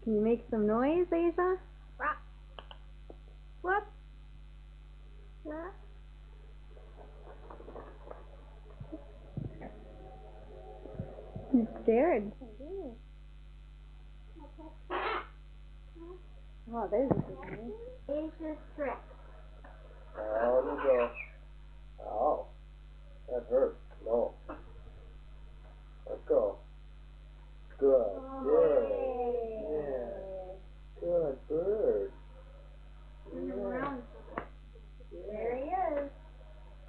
Can you make some noise, Asia? What? He's scared. Oh, there's a good one. Asia's trick. Down you go. Ow. That hurt. No. Let go. Good. Good. Yeah. Good bird. Turn him around. There he is.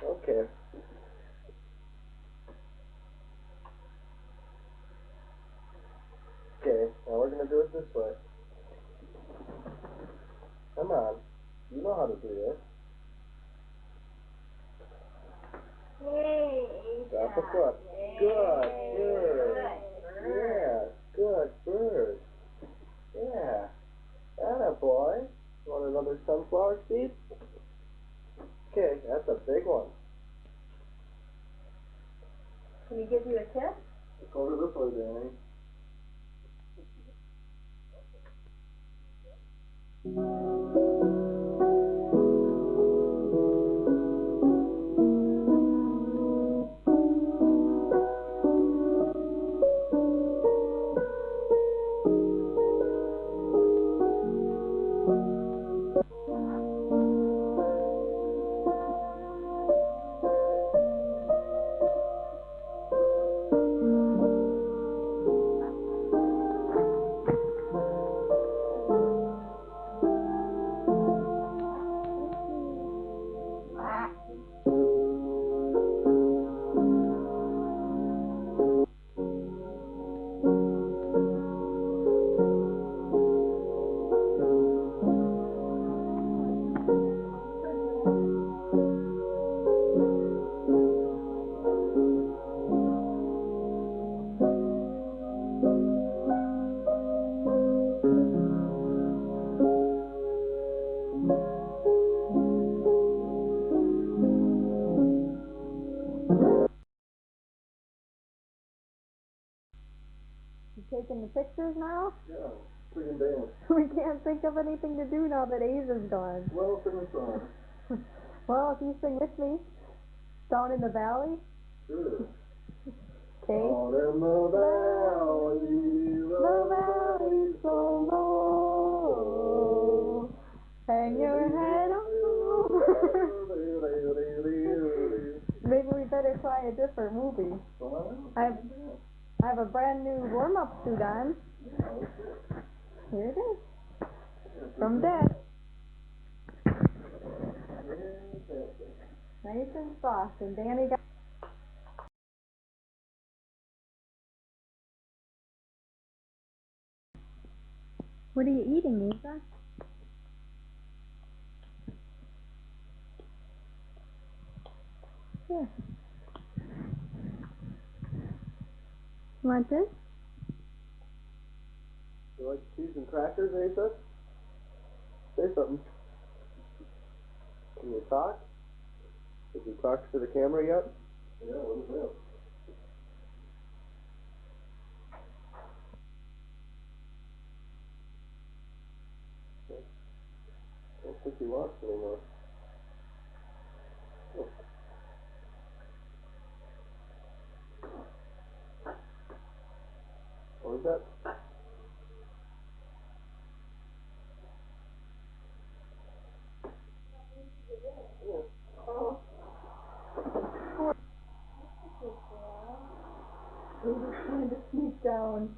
Okay. Okay, now we're going to do it this way. Come on. You know how to do this. Hey, Drop the foot. Good bird. Yeah, good bird. Yeah. Atta boy. Want another sunflower seed? Okay, that's a big one. Can he give you a kiss? Let's go over this way, Danny. You taking the pictures now? Yeah, freaking dance. We can't think of anything to do now that Asia's gone. Well, sing a song. Well, if you sing with me, Down in the Valley. Sure. Okay. Out in the valley so low. Hang your head over. Maybe we better try a different movie. I have a brand new warm-up suit on. Here it is. From Dad. Nice and soft. And Danny got... What are you eating, Asa? Here. Want this? You like cheese and crackers, Asa? Say something. Can you talk? Did you talk to the camera yet? Yeah, what was that? I don't think he wants anymore. Oh. What was that? He was trying to sneak down.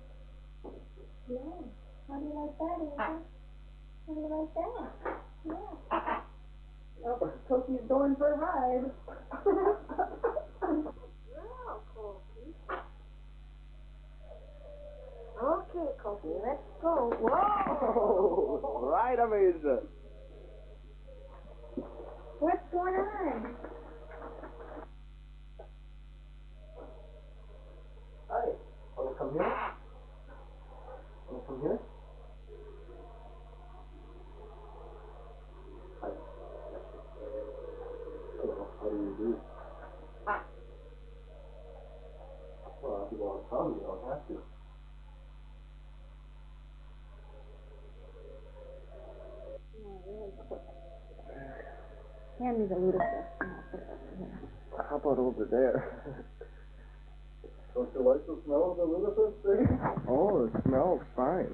Yeah. How do you like that, Asa? How do you like that? Yeah. Oh, Cookie's going for a ride. Wow, Cokie. Okay, Cokie, let's go. Whoa! Right, Amazing. What's going on? Hi. Wanna come here? Wanna come here? Hi. Hello. How do you do? Well, if you want to come, you don't have to. Hand me the lutefisk and I'll put it over here. How about over there? Don't you like the smell of the lutefisk, baby? Oh, it smells fine.